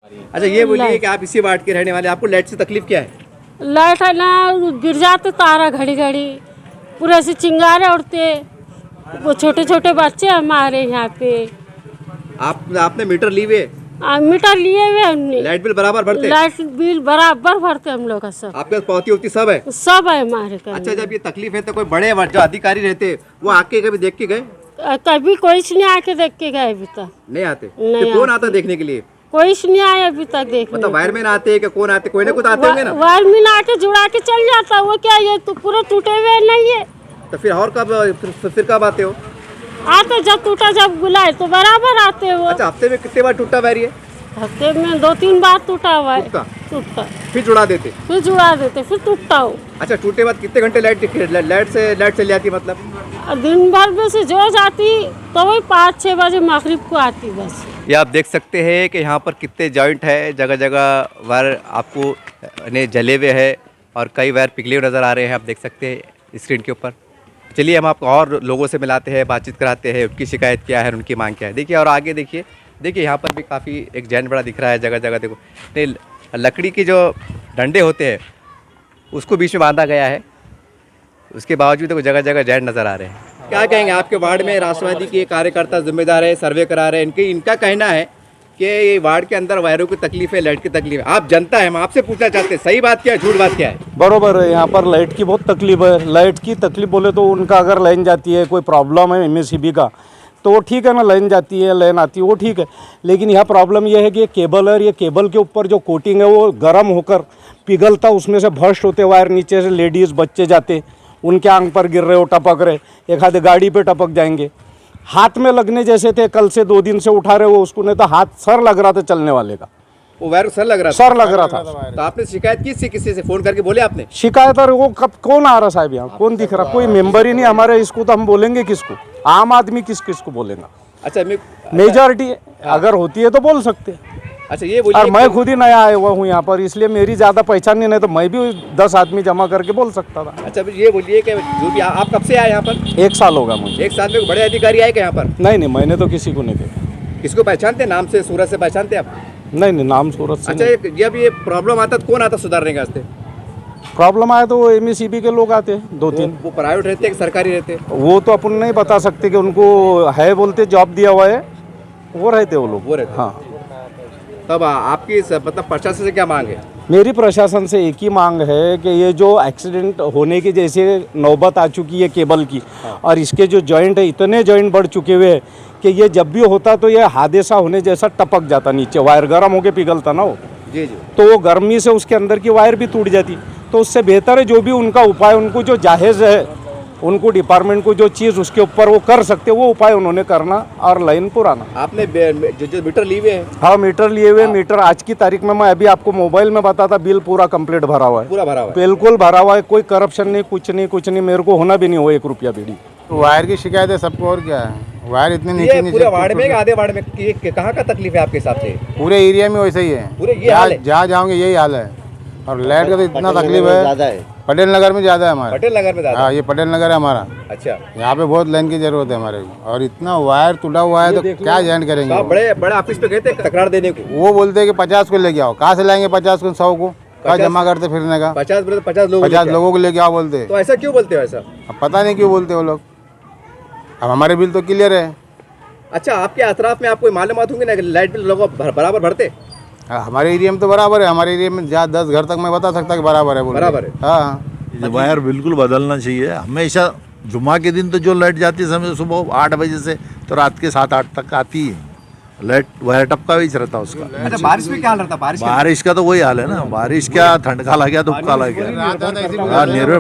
अच्छा ये बोलिए कि आप इसी वार्ड के रहने वाले, आपको लाइट से तकलीफ क्या है? लाइट है ना, गिर जाते तारा घड़ी घड़ी, पूरे ऐसे चिंगारे उड़ते। वो छोटे छोटे बच्चे हमारे यहाँ पे। आपने मीटर ली हुए? मीटर लिए हुए हमने। लाइट बिल बराबर भरते? लाइट बिल बराबर भरते हम लोग का सब। आपके पास पावती होती सब है? सब है हमारे का। अच्छा जब ये तकलीफ है तो कोई बड़े जो अधिकारी रहते वो आके कभी देख के गए? कभी कोई नहीं आके देख के गए अभी तक। नहीं आते? नहीं तो कौन आता देखने के लिए? कोई नहीं आया अभी तक देखने। मतलब वायरमैन आते हैं कि कौन आते? कोई ना कोई आते होंगे ना? वायरमैन आके जुड़ा के चल जाता। वो क्या ये तो पूरे टूटे हुए नहीं है। तो फिर और कब फिर कब आते हो? आते जब टूटा, जब बुलाए तो बराबर आते वो। अच्छा हफ्ते में कितने बार टूटा वायर ये? हफ्ते में 2-3 बार टूटा हुआ है। टूटता फिर जुड़ा देते? फिर जुड़ा देते, फिर टूटता हो। अच्छा टूटे बाद कितने घंटे लाइट चल जाती है? मतलब दिन भर में से जो जाती तो वही 5-6 बजे मगरिब को आती बस। ये आप देख सकते हैं कि यहाँ पर कितने जॉइंट है, जगह जगह वायर आपको ने जले हुए है और कई वायर पिघले हुए नज़र आ रहे हैं, आप देख सकते हैं स्क्रीन के ऊपर। चलिए हम आपको और लोगों से मिलाते हैं, बातचीत कराते हैं, उनकी शिकायत क्या है, उनकी मांग क्या है। देखिए और आगे देखिए यहाँ पर भी काफ़ी एक जैन बड़ा दिख रहा है, जगह जगह देखो नहीं लकड़ी के जो डंडे होते हैं उसको बीच में बांधा गया है, उसके बावजूद देखो जगह जगह जैन नज़र आ रहे हैं। क्या कहेंगे? आपके वार्ड में राष्ट्रवादी के कार्यकर्ता जिम्मेदार है, सर्वे करा रहे हैं, इनका कहना है कि ये वार्ड के अंदर वायरों की तकलीफ है, लाइट की तकलीफ है। आप जनता है, हम आपसे पूछना चाहते हैं सही बात क्या है, झूठ बात क्या है? बरोबर है, यहाँ पर लाइट की बहुत तकलीफ है। लाइट की तकलीफ बोले तो उनका अगर लाइन जाती है, कोई प्रॉब्लम है एमएससीबी का तो वो ठीक है ना, लाइन जाती है लाइन आती है वो ठीक है। लेकिन यहाँ प्रॉब्लम ये है कि ये केबल है, ये केबल के ऊपर जो कोटिंग है वो गर्म होकर पिघलता, उसमें से भर्स्ट होते वायर, नीचे से लेडीज़ बच्चे जाते, उनके आंख पर गिर रहे हो, टपक रहे, एक आधे गाड़ी पे टपक जाएंगे। हाथ में लगने जैसे थे, कल से 2 दिन से उठा रहे वो उसको, नहीं तो हाथ सर लग रहा था चलने वाले का। वो वायर सर लग रहा था? सर लग रहा था। तो आपने शिकायत किसी से फोन करके बोले आपने? शिकायत और वो कब कौन आ रहा साहब यहाँ, कौन दिख रहा? कोई मेंबर ही नहीं हमारे। इसको तो हम बोलेंगे किसको? आम आदमी किसको बोलेगा? अच्छा मेजॉरिटी अगर होती है तो बोल सकते हैं। अच्छा ये और मैं खुद ही नया आया हुआ हूँ यहाँ पर, इसलिए मेरी ज़्यादा पहचान नहीं तो मैं भी 10 आदमी जमा करके बोल सकता था। अच्छा ये बोलिए कि जो भी आप कब से आए यहाँ पर? 1 साल होगा मुझे। 1 साल में बड़े अधिकारी आए क्या यहाँ पर? नहीं मैंने तो किसी को नहीं देखा। किसको पहचानते? नाम से, सूरत से पहचानते आप? नहीं नाम सूरत से। अच्छा जब ये प्रॉब्लम आता तो कौन आता सुधारने का वास्ते? प्रॉब्लम आए तो वो एमएससीबी के लोग आते हैं 2-3। वो प्राइवेट रहते हैं कि सरकारी रहते हैं? वो तो अपन नहीं बता सकते कि उनको है बोलते जॉब दिया हुआ है, वो रहते वो लोग। वो रहते? हाँ। तब आपकी मतलब प्रशासन से क्या मांग है? मेरी प्रशासन से एक ही मांग है कि ये जो एक्सीडेंट होने की जैसे नौबत आ चुकी है केबल की, और इसके जो जॉइंट है इतने जॉइंट बढ़ चुके हुए हैं कि ये जब भी होता तो ये हादसा होने जैसा टपक जाता, नीचे वायर गर्म होके पिघलता ना वो। जी तो वो गर्मी से उसके अंदर की वायर भी टूट जाती। तो उससे बेहतर है जो भी उनका उपाय, उनको जो जायज़ है, उनको डिपार्टमेंट को जो चीज़ उसके ऊपर वो कर सकते वो उपाय उन्होंने करना और लाइन पुराना। आपने जो मीटर लिए हुए हैं? हाँ मीटर लिए हुए। मीटर आज की तारीख में मैं अभी आपको मोबाइल में बताता, बिल पूरा कंप्लीट भरा हुआ है। पूरा भरा हुआ है? बिल्कुल भरा हुआ है, कोई करप्शन नहीं, कुछ नहीं। मेरे को होना भी नहीं हो 1 रुपया बीड़ी। वायर की शिकायत है सबको, और क्या है? वायर इतने नीचे पूरे वार्ड में आधे वार्ड में कहाँ का तकलीफ है आपके हिसाब से? पूरे एरिया में वैसे ही है, पूरे ये हाल है? जहाँ जाओगे यही हाल है। और लाइट का तो इतना तकलीफ है, पटेल नगर में ज़्यादा है हमारा। पटेल नगर में ज़्यादा? हाँ ये पटेल नगर है हमारा। अच्छा यहाँ पे बहुत लाइन की जरूरत है हमारे को, और इतना वायर टूटा हुआ है तो क्या जॉइंट करेंगे? आप बड़े ऑफिस पे गए थे तकरार देने को? वो बोलते हैं कि 50 को लेके आओ। कहाँ से लाएंगे 50 को, 100 को? कहाँ जमा करते फिरने का? 50 लोगों को लेके आओ बोलते हैं। तो ऐसा क्यों बोलते हो? ऐसा अब पता नहीं क्यों बोलते वो लोग। अब हमारे बिल तो क्लियर है। अच्छा आपके अतराफ में आपको मालूमात होंगे ना लाइट बिल लोग बराबर भरते? हमारे एरिया में तो बराबर है। हमारे एरिया में जहाँ 10 घर तक मैं बता सकता कि बराबर है। बराबर है? हाँ। वायर बिल्कुल बदलना चाहिए हमेशा। जुम्मा के दिन तो जो लाइट जाती है समझो सुबह 8 बजे से तो रात के 7-8 तक आती है लाइट, वायर टपका हुई रहता उसका। अच्छा बारिश में क्या हाल रहता? बारिश का तो वही हाल है ना। बारिश क्या, ठंड का लग गया, धूप का लग गया। निर्भर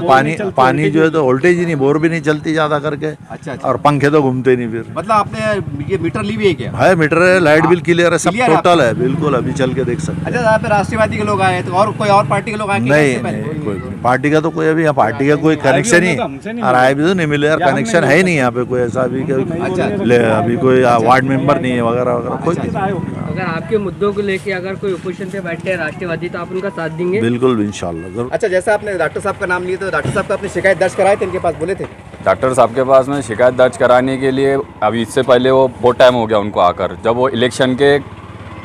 पानी जो है तो वोल्टेज ही नहीं, बोर भी नहीं चलती ज्यादा करके। अच्छा। और पंखे तो घूमते नहीं फिर। मतलब आपने ये मीटर ली हुई है क्या? है मीटर है, लाइट बिल क्लियर है, सब टोटल है बिल्कुल। अभी चल के देख सकते। अच्छा यहाँ पे राष्ट्रवादी के लोग आए तो और कोई और पार्टी के लोग आए? नहीं कोई पार्टी का तो कोई अभी यहाँ पार्टी का कोई कनेक्शन ही और आए भी तो नहीं मिले यार। कनेक्शन है ही नहीं यहाँ पे कोई ऐसा अभी। अभी कोई वार्ड मेंबर नहीं है वगैरह वगैरह कोई। अगर आपके मुद्दों को लेके अगर कोई ओपोजिशन पे बैठते हैं राष्ट्रवादी तो आप उनका साथ देंगे? बिल्कुल इंशाल्लाह। अच्छा जैसा आपने डॉक्टर साहब का नाम लिया तो डॉक्टर साहब का अपनी शिकायत दर्ज कराए थे, इनके पास बोले थे? डॉक्टर साहब के पास में शिकायत दर्ज कराने के लिए अभी इससे पहले वो बहुत टाइम हो गया उनको आकर, जब वो इलेक्शन के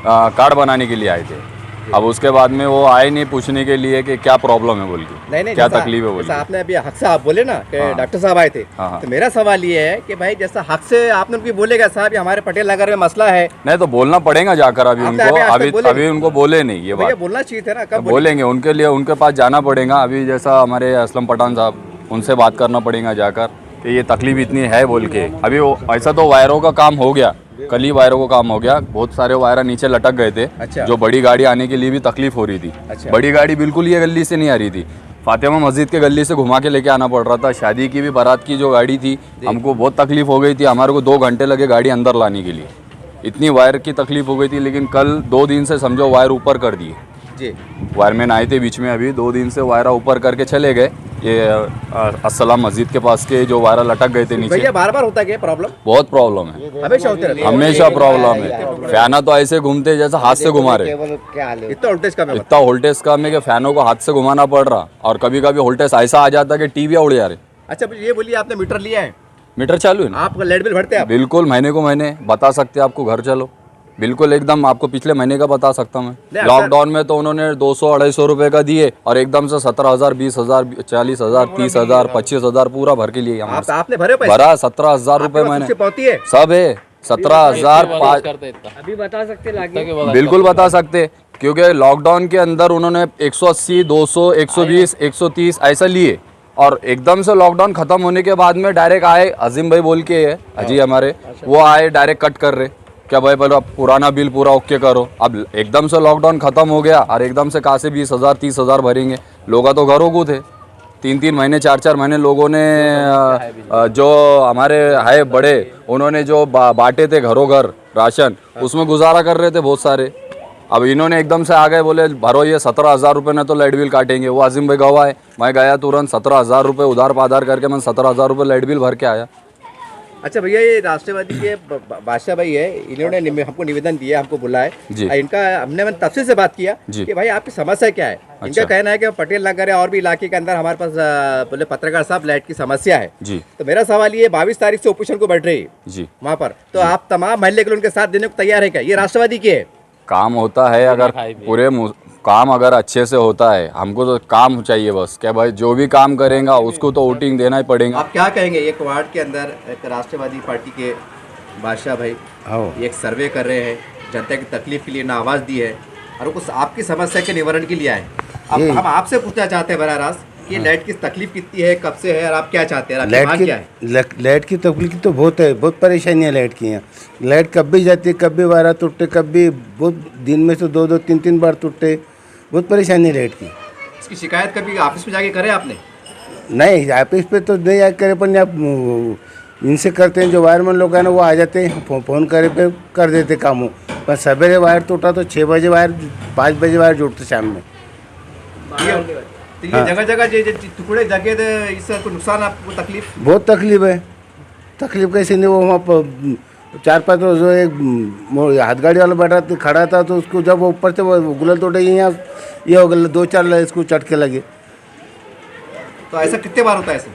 कार्ड बनाने के लिए आए थे। अब उसके बाद में वो आए नहीं पूछने के लिए कि क्या प्रॉब्लम है बोल के, नहीं क्या तकलीफ है बोल जैसा के। आपने अभी हक से आप बोले ना कि हाँ। डॉक्टर साहब आए थे, हाँ। तो मेरा सवाल ये है कि भाई जैसा हक से आपने उनको बोलेगा साहब ये हमारे पटेल नगर में मसला है, नहीं तो बोलना पड़ेगा जाकर अभी आपने उनको, अभी आज तक अभी बोले अभी उनको बोले नहीं ये भैया बात। बोलना चाहिए था ना, कब बोले? बोलेंगे उनके लिए, उनके पास जाना पड़ेगा अभी, जैसा हमारे असलम पठान साहब उनसे बात करना पड़ेगा जाकर कि ये तकलीफ इतनी है बोल के। अभी वो ऐसा तो वायरों का काम हो गया, कल ही वायरों का काम हो गया, बहुत सारे वायर नीचे लटक गए थे। अच्छा। जो बड़ी गाड़ी आने के लिए भी तकलीफ हो रही थी। अच्छा। बड़ी गाड़ी बिल्कुल ये गली से नहीं आ रही थी, फातिमा मस्जिद के गली से घुमा के लेके आना पड़ रहा था। शादी की भी बारात की जो गाड़ी थी, हमको बहुत तकलीफ हो गई थी, हमारे को 2 घंटे लगे गाड़ी अंदर लाने के लिए, इतनी वायर की तकलीफ हो गई थी। लेकिन कल 2 दिन से समझो वायर ऊपर कर दिए जी। वायरमैन आए थे बीच में, अभी 2 दिन से वायरा ऊपर करके चले गए। ये अस्सलाम मस्जिद के पास के जो वायरा लटक गए थे नीचे, भैया बार बार होता क्या प्रॉब्लम? बहुत प्रॉब्लम है, हमेशा होते रहते हैं। हमेशा प्रॉब्लम है। फैना तो ऐसे घूमते जैसा हाथ से घुमा रहे, इतना वोल्टेज कम है इतना वोल्टेज कम है कि फैनों को हाथ से घुमाना पड़ रहा, और कभी कभी वोल्टेज ऐसा आ जाता कि टीवी उड़ जा रहे। अच्छा ये बोलिए आपने मीटर लिया है, मीटर चालू है ना? आप लाइट बिल भरते हैं आप? बिल्कुल महीने को महीने बता सकते हैं आपको, घर चलो बिल्कुल एकदम आपको पिछले महीने का बता सकता मैं। लॉकडाउन में तो उन्होंने 200-250 रुपए का दिए और एकदम से 17,000, 20,000, 40,000, 30,000, 25,000 पूरा भर के लिए हमारे आपने भरे पैसे? भरा 17,000 रुपए मैंने, पहुंची है सब है 17,005। अभी बता सकते लागे? बिल्कुल बता सकते, क्योंकि लॉकडाउन के अंदर उन्होंने 180, 200, 120, 130 ऐसा लिए, और एकदम से लॉकडाउन खत्म होने के बाद में डायरेक्ट आए, अजीम भाई बोल के है अजी हमारे, वो आए डायरेक्ट कट कर रहे क्या भाई पहले आप पुराना बिल पूरा ओके करो। अब एकदम से लॉकडाउन खत्म हो गया और एकदम से कहाँ से 20,000, 30,000 भरेंगे? लोग तो घरों को थे, 3-3 महीने 4-4 महीने लोगों ने जो हमारे है बड़े, उन्होंने जो बांटे थे घरों घर राशन, उसमें गुजारा कर रहे थे बहुत सारे। अब इन्होंने एकदम से आ गए, बोले भरो ये 17,000 रुपये ने तो लाइट बिल काटेंगे। वो अजीम भाई गवाह है, मैं गया तुरंत 17,000 रुपये उधार पाधार करके मैं 17,000 रुपये लाइट बिल भर के आया। अच्छा भैया ये राष्ट्रवादी के बादशाह भाई है, इन्होंने हमको निवेदन दिया, हमको बुलाए जी। इनका हमने तफसील से बात किया जी। कि भाई आपकी समस्या क्या है। अच्छा। इनका कहना है कि पटेल नगर है और भी इलाके के अंदर हमारे पास बोले पत्रकार साहब लाइट की समस्या है जी तो मेरा सवाल ये 22 तारीख से ऑपरेशन को बैठ रही है जी, वहाँ पर, तो आप तमाम महल्ले के लोग उनके साथ देने को तैयार है क्या? ये राष्ट्रवादी की है। काम होता है अगर पूरे काम अगर अच्छे से होता है, हमको तो काम चाहिए बस, क्या भाई जो भी काम करेगा उसको तो वोटिंग देना ही पड़ेगा। आप क्या कहेंगे, एक वार्ड के अंदर एक राष्ट्रवादी पार्टी के बादशाह भाई एक सर्वे कर रहे हैं, जनता की तकलीफ के लिए ना आवाज़ दी है और उस आपकी समस्या के निवारण के लिए आए। अब हम आपसे पूछना चाहते हैं बराह रास्त कि लाइट की तकलीफ कितनी है, कब से है और आप क्या चाहते हैं, आपकी मांग क्या है? लाइट की तकलीफ तो बहुत है, बहुत परेशानी है लाइट की। यहाँ लाइट कब भी जाती है, कब भी वायरा टूटते, कब भी बहुत दिन में से 2-2, 3-3 बार टूटते, बहुत परेशानी है लाइट की। इसकी शिकायत कभी ऑफिस में जाके करे आपने? नहीं ऑफिस पे तो नहीं आ करे, पर आप इनसे करते हैं, जो वायरमैन लोग हैं ना वो आ जाते हैं, फ़ोन करे पे कर देते कामों। पर सवेरे वायर टूटा तो 6 बजे वायर, 5 बजे वायर जुड़ते शाम में। तो ये जगह जगह जो टुकड़े जगह थे, इससे कोई नुकसान आपको तकलीफ? बहुत तकलीफ है। तकलीफ कैसे नहीं, वो वहाँ पर 4-5 रोज एक हाथ गाड़ी वाला बैठा खड़ा था, तो उसको जब वो ऊपर से वो गुलल तोड़े यहाँ ये हो गया, 2-4 इसको चटके लगे। तो ऐसा कितने बार होता है ऐसे?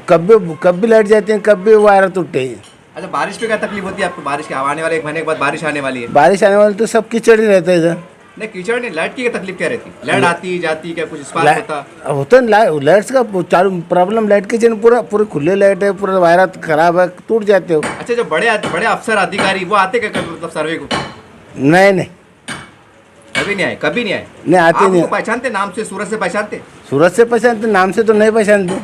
कब भी लाइट जाती है, कब भी वायर टूटते हैं। अच्छा बारिश पे क्या तकलीफ होती है आपको? बारिश के आने वाले 1 महीने के बाद बारिश आने वाली है। बारिश आने वाली तो सब कीचड़ ही रहता है इधर। नहीं कीचड़ नहीं, लाइट की क्या तकलीफ क्या रहती? लाइट आती जाती क्या कुछ स्पार्क होता? होता है लाइट्स का चालू प्रॉब्लम, लाइट के पूरे खुले लाइट है, पूरा वायर खराब है, टूट जाते हो। अच्छा जो बड़े अफसर अधिकारी वो आते क्या मतलब सर्वे को? नहीं कभी नहीं आए, कभी नहीं आए? नहीं आते आप नहीं। उनको पहचानते नाम से, सूरत से पहचानते? सूरत से पहचानते, नाम से तो नहीं पहचानते।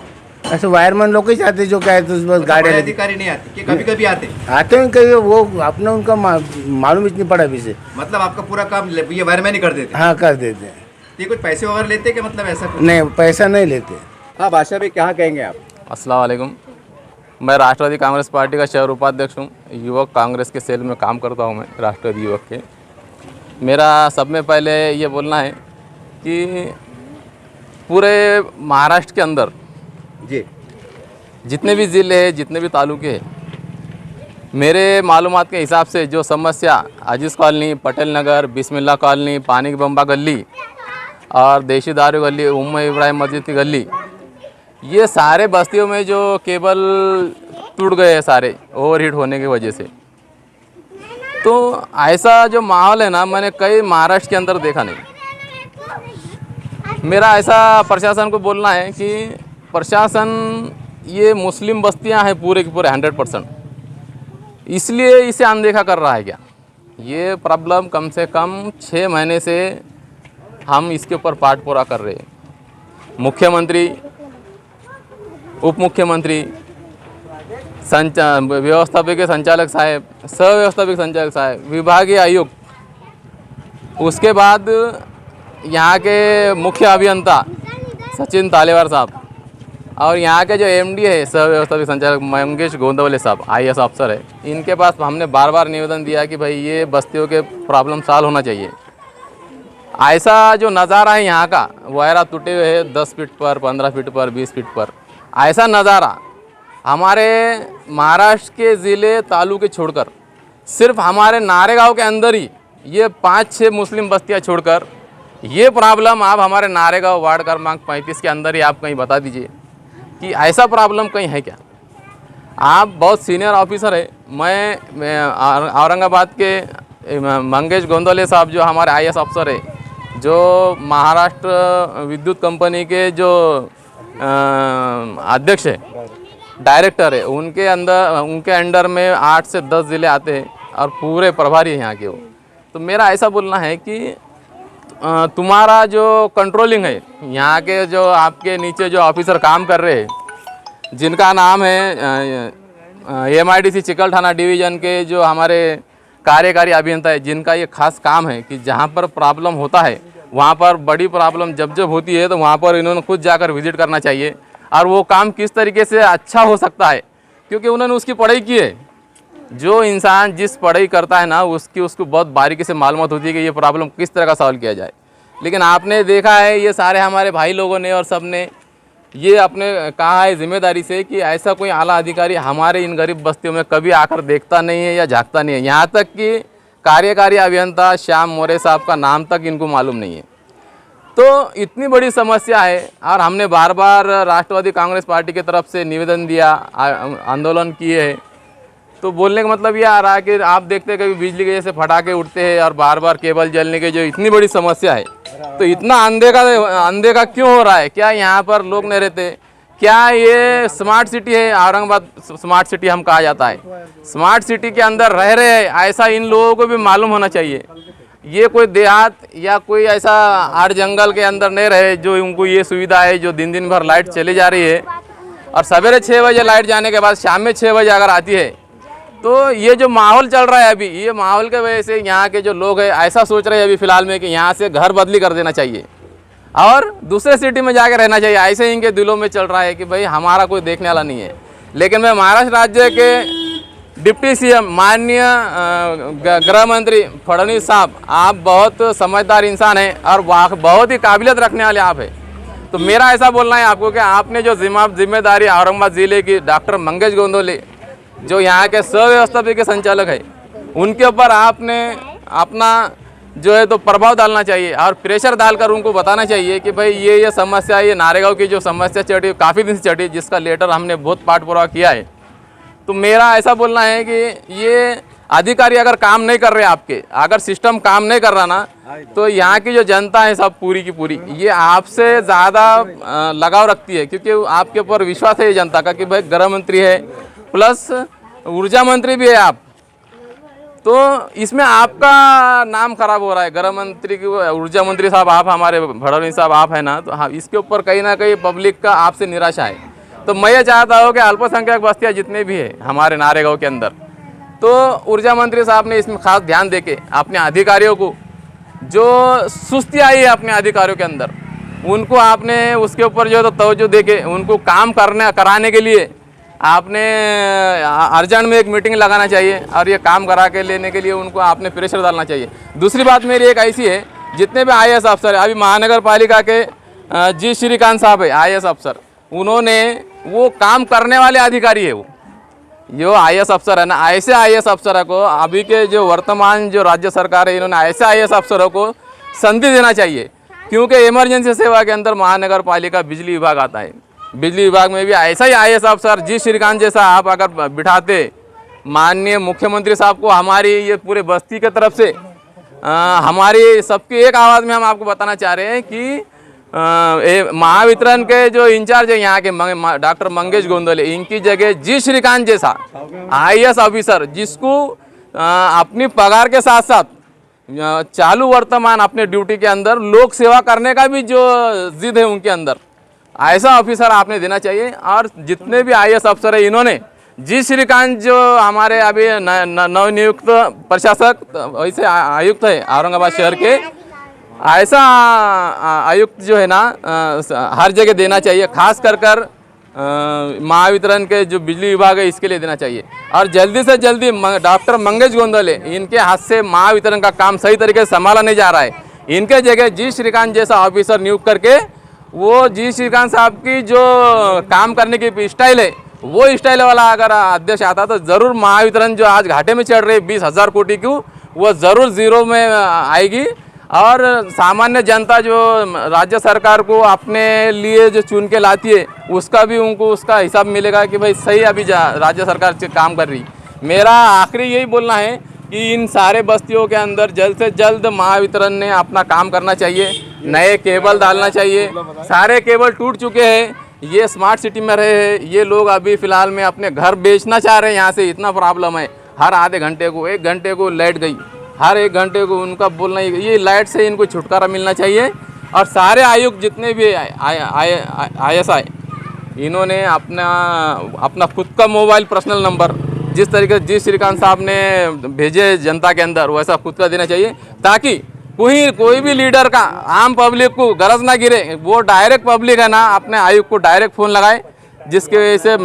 ऐसे वायरमैन लोग ही चाहते जो क्या है, तो बस गाड़ी बड़े अधिकारी नहीं आते कि कभी कभी आते? आते हैं कभी, वो अपना उनका मालूम इतनी पड़ा अभी से। मतलब आपका पूरा काम ये वायरमैन ही कर देते? हाँ कर देते हैं। ये कुछ पैसे वगैरह लेते कि मतलब ऐसा कुछ? नहीं पैसा नहीं लेते। हाँ बादशाह भाई क्या कहेंगे आप? अस्सलाम वालेकुम, मैं राष्ट्रवादी कांग्रेस पार्टी का शहर उपाध्यक्ष हूँ। युवक कांग्रेस के सेल में काम करता हूँ मैं, राष्ट्रवादी युवक के। मेरा सब में पहले ये बोलना है कि पूरे महाराष्ट्र के अंदर जी जितने भी ज़िले हैं, जितने भी तालुके हैं, मेरे मालूमात के हिसाब से जो समस्या अजीज़ कॉलोनी, पटेल नगर, बिस्मिल्लाह कॉलोनी, पानी की बम्बा गली और देशी दारू गली, उम्म इब्राहिम मस्जिद की गली, ये सारे बस्तियों में जो केबल टूट गए हैं सारे ओवरहीट होने की वजह से, तो ऐसा जो माहौल है ना, मैंने कई महाराष्ट्र के अंदर देखा नहीं। मेरा ऐसा प्रशासन को बोलना है कि प्रशासन ये मुस्लिम बस्तियां हैं पूरे की पूरे 100%, इसलिए इसे अनदेखा कर रहा है क्या? ये प्रॉब्लम कम से कम 6 महीने से हम इसके ऊपर पाठ पूरा कर रहे हैं। मुख्यमंत्री, उप मुख्यमंत्री, व्यवस्थापकीय संचालक साहब, सहव्यवस्थापकीय संचालक साहब, विभागीय आयुक्त, उसके बाद यहाँ के मुख्य अभियंता सचिन तालेवार साहब, और यहाँ के जो एमडी है सह व्यवस्थापकीय संचालक मंगेश गोंदवले साहब, IAS अफसर है, इनके पास हमने बार बार निवेदन दिया कि भाई ये बस्तियों के प्रॉब्लम सॉल्व होना चाहिए। ऐसा जो नज़ारा है यहाँ का, वायरा टूटे हुए है 10 फीट पर, 15 फीट पर, 20 फीट पर, ऐसा नज़ारा हमारे महाराष्ट्र के ज़िले तालुके छोड़कर सिर्फ हमारे नारेगांव के अंदर ही ये 5-6 मुस्लिम बस्तियाँ छोड़कर ये प्रॉब्लम आप हमारे नारेगांव वार्ड क्रमांक 35 के अंदर ही आप कहीं बता दीजिए कि ऐसा प्रॉब्लम कहीं है क्या? आप बहुत सीनियर ऑफिसर है। मैं औरंगाबाद के मंगेश गोंदवले साहब जो हमारे IAS अफसर है, जो महाराष्ट्र विद्युत कंपनी के जो अध्यक्ष है, डायरेक्टर है, उनके अंडर में 8 से 10 ज़िले आते हैं और पूरे प्रभारी हैं यहाँ के वो। तो मेरा ऐसा बोलना है कि तुम्हारा जो कंट्रोलिंग है, यहाँ के जो आपके नीचे जो ऑफिसर काम कर रहे हैं, जिनका नाम है MIDC चिकलठाना डिवीज़न के जो हमारे कार्यकारी अभियंता है, जिनका ये खास काम है कि जहाँ पर प्रॉब्लम होता है, वहाँ पर बड़ी प्रॉब्लम जब होती है तो वहाँ पर इन्होंने खुद जाकर विजिट करना चाहिए, और वो काम किस तरीके से अच्छा हो सकता है, क्योंकि उन्होंने उसकी पढ़ाई की है। जो इंसान जिस पढ़ाई करता है ना, उसको बहुत बारीकी से मालूमात होती है कि ये प्रॉब्लम किस तरह का सॉल्व किया जाए। लेकिन आपने देखा है ये सारे हमारे भाई लोगों ने और सब ने ये अपने कहा है जिम्मेदारी से कि ऐसा कोई आला अधिकारी हमारे इन गरीब बस्तियों में कभी आकर देखता नहीं है या झांकता नहीं है। यहाँ तक कि कार्यकारी अभियंता श्याम मोरे साहब का नाम तक इनको मालूम नहीं है। तो इतनी बड़ी समस्या है, और हमने बार बार राष्ट्रवादी कांग्रेस पार्टी की तरफ से निवेदन दिया, आंदोलन किए हैं। तो बोलने का मतलब ये आ रहा है कि आप देखते हैं कभी बिजली के जैसे फटाके उठते हैं और बार बार केबल जलने की जो इतनी बड़ी समस्या है, तो इतना अनदेखा क्यों हो रहा है? क्या यहाँ पर लोग नहीं रहते? क्या ये स्मार्ट सिटी है? औरंगाबाद स्मार्ट सिटी हम कहा जाता है। स्मार्ट सिटी के अंदर रह रहे हैं, ऐसा इन लोगों को भी मालूम होना चाहिए। ये कोई देहात या कोई ऐसा आड़ जंगल के अंदर नहीं रहे जो उनको ये सुविधा है, जो दिन भर लाइट चली जा रही है, और सवेरे 6 बजे लाइट जाने के बाद शाम में 6 बजे अगर आती है। तो ये जो माहौल चल रहा है अभी, ये माहौल के वजह से यहाँ के जो लोग हैं ऐसा सोच रहे हैं अभी फ़िलहाल में कि यहाँ से घर बदली कर देना चाहिए और दूसरे सिटी में जाकर रहना चाहिए। ऐसे ही इनके दिलों में चल रहा है कि भाई हमारा कोई देखने वाला नहीं है। लेकिन मैं महाराष्ट्र राज्य के डिप्टी CM माननीय गृह मंत्री फडणवीस साहब, आप बहुत समझदार इंसान हैं और बहुत ही काबिलियत रखने वाले आप हैं। तो मेरा ऐसा बोलना है आपको कि आपने जो जिम्मेदारी औरंगाबाद ज़िले की डॉक्टर मंगेश गोंदवले जो यहाँ के व्यवस्थापकीय संचालक है, उनके ऊपर आपने अपना जो है तो प्रभाव डालना चाहिए और प्रेशर डालकर उनको बताना चाहिए कि भाई ये समस्या, ये नारेगांव की जो समस्या चढ़ी काफ़ी दिन से चढ़ी, जिसका लेटर हमने बहुत पाठ पूरा किया है। तो मेरा ऐसा बोलना है कि ये अधिकारी अगर काम नहीं कर रहे आपके, अगर सिस्टम काम नहीं कर रहा ना, तो यहाँ की जो जनता है सब पूरी की पूरी ये आपसे ज़्यादा लगाव रखती है, क्योंकि आपके ऊपर विश्वास है जनता का कि भाई गृह मंत्री है प्लस ऊर्जा मंत्री भी है आप। तो इसमें आपका नाम खराब हो रहा है। गृह मंत्री की ऊर्जा मंत्री साहब आप, हमारे फडणवीस साहब आप है ना, तो हाँ इसके ऊपर कहीं ना कहीं पब्लिक का आपसे निराशा है। तो मैं ये चाहता हूँ कि अल्पसंख्यक बस्तियाँ जितने भी है हमारे नारेगांव के अंदर, तो ऊर्जा मंत्री साहब ने इसमें खास ध्यान देके अपने अधिकारियों को, जो सुस्ती आई है अपने अधिकारियों के अंदर, उनको आपने उसके ऊपर जो तो तवज्जो देके उनको काम कराने के लिए आपने अर्जेंट में एक मीटिंग लगाना चाहिए और ये काम करा के लेने के लिए उनको आपने प्रेशर डालना चाहिए। दूसरी बात मेरी एक ऐसी है, जितने भी IAS अफसर है, अभी महानगर पालिका के जी श्रीकांत साहब है IAS अफसर, उन्होंने वो काम करने वाले अधिकारी है, वो जो IAS अफसर है ना, ऐसे IAS अफसरों को अभी के जो वर्तमान जो राज्य सरकार है, इन्होंने ऐसे IAS अफसरों को संधि देना चाहिए। क्योंकि इमरजेंसी सेवा के अंदर महानगर पालिका बिजली विभाग आता है, बिजली विभाग में भी ऐसा ही IAS अफसर जी श्रीकांत जैसा आप अगर बिठाते माननीय मुख्यमंत्री साहब को हमारी ये पूरे बस्ती के तरफ से हमारी सबकी एक आवाज़ में हम आपको बताना चाह रहे हैं कि महावितरण के जो इंचार्ज है यहाँ के डॉक्टर मंगेश गोंदले, इनकी जगह जी श्रीकांत जैसा IAS ऑफिसर, जिसको अपनी पगार के साथ साथ चालू वर्तमान अपने ड्यूटी के अंदर लोक सेवा करने का भी जो जिद है उनके अंदर, ऐसा ऑफिसर आपने देना चाहिए। और जितने भी IAS अफसर है, इन्होंने जी श्रीकांत जो हमारे अभी नवनियुक्त प्रशासक वैसे आयुक्त है औरंगाबाद शहर के, ऐसा आयुक्त जो है ना हर जगह देना चाहिए, खास कर महावितरण के जो बिजली विभाग है इसके लिए देना चाहिए। और जल्दी से जल्दी डॉक्टर मंगेश गोंदले, इनके हाथ से महावितरण का काम सही तरीके से संभाला नहीं जा रहा है, इनके जगह जी श्रीकांत जैसा ऑफिसर नियुक्त करके, वो जी श्रीकांत साहब की जो काम करने की स्टाइल है वो स्टाइल वाला अगर अध्यक्ष आता तो ज़रूर महावितरण जो आज घाटे में चढ़ रही 20,000 कोटी की, वो ज़रूर ज़ीरो में आएगी। और सामान्य जनता जो राज्य सरकार को अपने लिए जो चुन के लाती है, उसका भी उनको उसका हिसाब मिलेगा कि भाई सही अभी राज्य सरकार से काम कर रही। मेरा आखिरी यही बोलना है कि इन सारे बस्तियों के अंदर जल्द से जल्द महावितरण ने अपना काम करना चाहिए, नए केबल डालना चाहिए। सारे केबल टूट चुके हैं, ये स्मार्ट सिटी में रहे हैं, ये लोग अभी फ़िलहाल में अपने घर बेचना चाह रहे हैं। यहाँ से इतना प्रॉब्लम है, हर आधे घंटे को 1 घंटे को लाइट गई, हर 1 घंटे को उनका बोलना ये लाइट से इनको छुटकारा मिलना चाहिए। और सारे आयुक्त जितने भी ISI, इन्होंने अपना खुद का मोबाइल पर्सनल नंबर जिस तरीके से जी श्रीकांत साहब ने भेजे जनता के अंदर, वैसा खुद का देना चाहिए, ताकि कोई भी लीडर का आम पब्लिक को गरज ना गिरे, वो डायरेक्ट पब्लिक है ना अपने आयुक्त को डायरेक्ट फ़ोन लगाए, जिसकी वजह से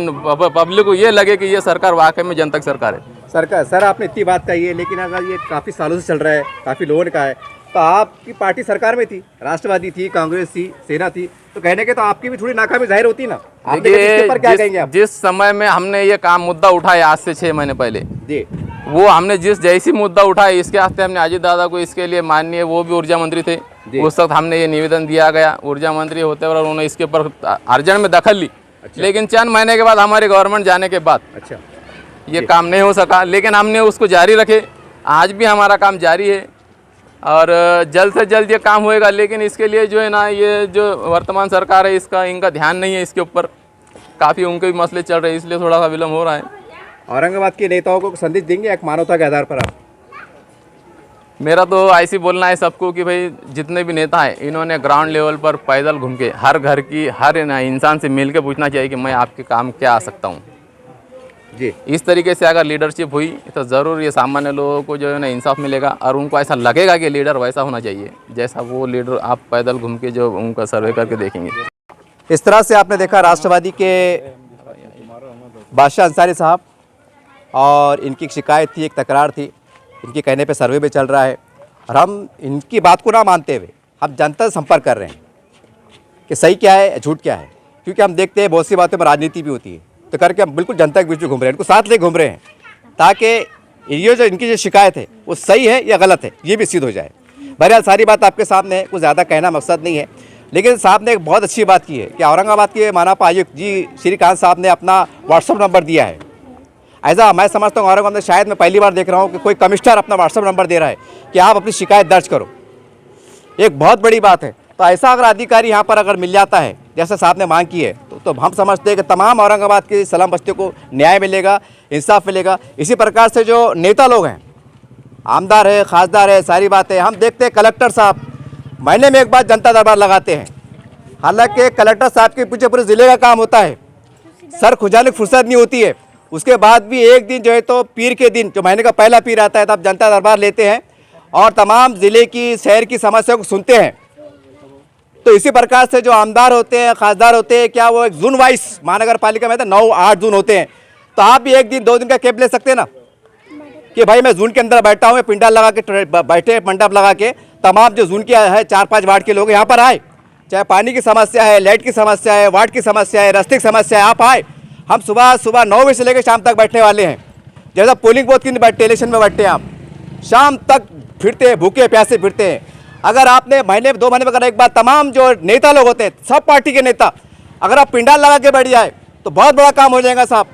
पब्लिक को ये लगे कि ये सरकार वाकई में जनता की सरकार है। सरकार सर आपने इतनी बात कही है, लेकिन अगर ये काफ़ी सालों से चल रहा है, काफ़ी लोगों ने कहा है, तो आपकी पार्टी सरकार में थी, राष्ट्रवादी थी, कांग्रेस थी, सेना थी, तो कहने के तो आपकी भी थोड़ी नाकामी जाहिर होती ना। क्या कहेंगे आप? जिस समय में हमने ये काम मुद्दा उठाया आज से 6 महीने पहले जी, वो हमने जैसी मुद्दा उठाया, इसके वास्ते हमने अजीत दादा को, इसके लिए माननीय वो भी ऊर्जा मंत्री थे, उस वक्त हमने ये निवेदन दिया गया ऊर्जा मंत्री होते हुए, उन्होंने इसके ऊपर अर्जेंट में दखल ली। लेकिन चंद महीने के बाद हमारी गवर्नमेंट जाने के बाद ये काम नहीं हो सका, लेकिन हमने उसको जारी रखे। आज भी हमारा काम जारी है और जल्द से जल्द ये काम होएगा। लेकिन इसके लिए जो है ना, ये जो वर्तमान सरकार है इनका ध्यान नहीं है इसके ऊपर, काफ़ी उनके भी मसले चल रहे हैं, इसलिए थोड़ा सा विलम्ब हो रहा है। औरंगाबाद के नेताओं को संदेश देंगे एक मानवता के आधार पर आप? मेरा तो ऐसे बोलना है सबको कि भाई जितने भी नेता हैं, इन्होंने ग्राउंड लेवल पर पैदल घूम के हर घर की हर इंसान से मिल के पूछना चाहिए कि मैं आपके काम क्या आ सकता हूँ जी। इस तरीके से अगर लीडरशिप हुई तो ज़रूर ये सामान्य लोगों को जो है ना इंसाफ मिलेगा, और उनको ऐसा लगेगा कि लीडर वैसा होना चाहिए जैसा वो लीडर आप पैदल घूम के जो उनका सर्वे करके देखेंगे। इस तरह से आपने देखा राष्ट्रवादी के बादशाह अंसारी साहब, और इनकी एक शिकायत थी, एक तकरार थी, इनके कहने पे सर्वे भी चल रहा है, और हम इनकी बात को ना मानते हुए हम जनता से संपर्क कर रहे हैं कि सही क्या है झूठ क्या है, क्योंकि हम देखते हैं बहुत सी बातों में राजनीति भी होती है, तो करके हम बिल्कुल जनता के बीच में घूम रहे हैं, इनको साथ ले घूम रहे हैं, ताकि ये जो इनकी जो शिकायत है वो सही है या गलत है ये भी सिद्ध हो जाए। बहरहाल सारी बात आपके सामने है, कुछ ज़्यादा कहना मकसद नहीं है, लेकिन साहब ने एक बहुत अच्छी बात की है कि औरंगाबाद के माननीय आयुक्त जी श्रीकांत साहब ने अपना व्हाट्सअप नंबर दिया है। ऐसा मैं समझता हूँ औरंगाबाद में शायद मैं पहली बार देख रहा हूँ कि कोई कमिश्नर अपना व्हाट्सअप नंबर दे रहा है कि आप अपनी शिकायत दर्ज करो, एक बहुत बड़ी बात है। तो ऐसा अगर अधिकारी यहाँ पर अगर मिल जाता है जैसे साहब ने मांग की है, तो हम समझते हैं कि तमाम औरंगाबाद की सलाम बस्तियों को न्याय मिलेगा, इंसाफ मिलेगा। इसी प्रकार से जो नेता लोग हैं, आमदार है, खासदार है, सारी बातें हम देखते हैं। कलेक्टर साहब महीने में एक बार जनता दरबार लगाते हैं, हालांकि कलेक्टर साहब के पीछे पूरे ज़िले का काम होता है, सर खुजाने की फुर्सत नहीं होती है। उसके बाद भी एक दिन जो है तो पीर के दिन जो महीने का पहला पीर आता है तब जनता दरबार लेते हैं और तमाम ज़िले की शहर की समस्याओं को सुनते हैं। तो इसी प्रकार से जो आमदार होते हैं, खासदार होते हैं, क्या वो एक जोन वाइज महानगर पालिका में 9-8 जोन होते हैं, तो आप भी एक दिन 2 दिन का कैंप ले सकते हैं ना कि भाई मैं जोन के अंदर बैठा हूँ, पिंडाल लगा के बैठे, मंडप लगा के तमाम जो जोन के है 4-5 वार्ड के लोग यहाँ पर आए, चाहे पानी की समस्या है, लाइट की समस्या है, वार्ड की समस्या है, रास्ते की समस्या है, आप आए। हम सुबह 9 बजे से लेकर शाम तक बैठने वाले हैं। जैसा पोलिंग बूथ के बैठते, इलेक्शन में बैठते हैं, आप शाम तक फिरते हैं, भूखे प्यासे फिरते हैं। अगर आपने महीने 2 महीने में अगर एक बार तमाम जो नेता लोग होते हैं, सब पार्टी के नेता, अगर आप पिंडाल लगा के बैठ जाए तो बहुत बड़ा काम हो जाएगा साहब।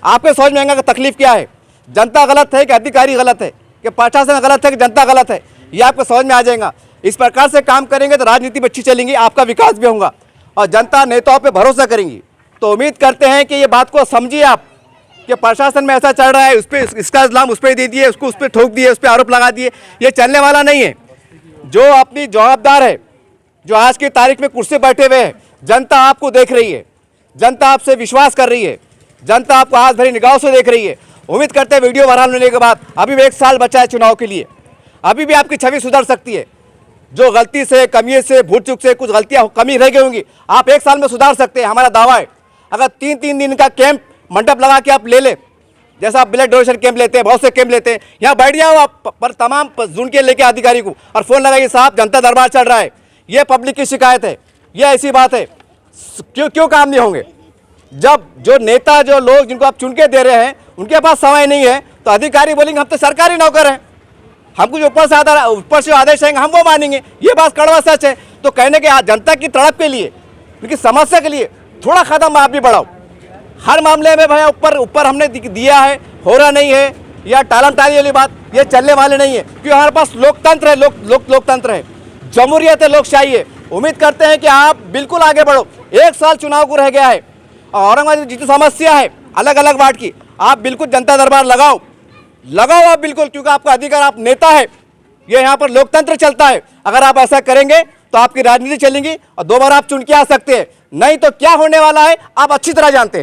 आपके समझ में आएगा कि तकलीफ क्या है जनता गलत है कि अधिकारी गलत है कि प्रशासन गलत है कि जनता गलत है, ये आपको समझ में आ जाएगा। इस प्रकार से काम करेंगे तो राजनीति में अच्छी चलेंगी, आपका विकास भी होगा और जनता नेताओं पे भरोसा करेंगी। तो उम्मीद करते हैं कि ये बात को समझिए आप कि प्रशासन में ऐसा चल रहा है, उस पर इसका इल्ज़ाम उस पर दे दिए, उसको उस पर ठोक दिए, उस पर आरोप लगा दिए, ये चलने वाला नहीं है। जो अपनी जवाबदार है, जो आज की तारीख में कुर्सी बैठे हुए हैं, जनता आपको देख रही है, जनता आपसे विश्वास कर रही है, जनता आपको हाथ भरी निगाहों से देख रही है। उम्मीद करते हैं वीडियो वायरल होने के बाद, अभी भी 1 साल बचा है चुनाव के लिए, अभी भी आपकी छवि सुधर सकती है। जो गलती से, कमी से, भूल चूक से कुछ गलतियां कमी रह गई होंगी, आप 1 साल में सुधार सकते हैं, हमारा दावा है। अगर 3-3 दिन का कैंप मंडप लगा के आप ले लें, जैसा आप ब्लड डोनेशन कैंप लेते हैं, बहुत से कैंप लेते हैं, यहाँ बैठ जाओ आप पर तमाम जुन के लेके अधिकारी को और फ़ोन लगाइए, साहब जनता दरबार चल रहा है, ये पब्लिक की शिकायत है, ये ऐसी बात है, क्यों काम नहीं होंगे? जब जो नेता, जो लोग जिनको आप चुन के दे रहे हैं, उनके पास समय नहीं है, तो अधिकारी बोलेंगे हम तो सरकारी नौकर हैं, हमको जो ऊपर से आदेश आएंगे हम वो मानेंगे। ये बात कड़वा सच है। तो कहने के जनता की तड़प के लिए, उनकी समस्या के लिए थोड़ा कदम आप भी बढ़ाओ। हर मामले में भैया ऊपर हमने दिया है, हो रहा नहीं है, या टालम टाली वाली बात, ये चलने वाले नहीं है, क्योंकि हमारे पास लोकतंत्र है, लोकतंत्र है, जमहूरियत है, लोकशाही है। उम्मीद करते हैं कि आप बिल्कुल आगे बढ़ो। 1 साल चुनाव को रह गया है, औरंगाबाद की जितनी समस्या है अलग अलग वार्ड की, आप बिल्कुल जनता दरबार लगाओ आप बिल्कुल, क्योंकि आपका अधिकार, आप नेता है, ये यहाँ पर लोकतंत्र चलता है। अगर आप ऐसा करेंगे तो आपकी राजनीति चलेगी और दोबारा आप चुन के आ सकते हैं, नहीं तो क्या होने वाला है आप अच्छी तरह जानते हैं।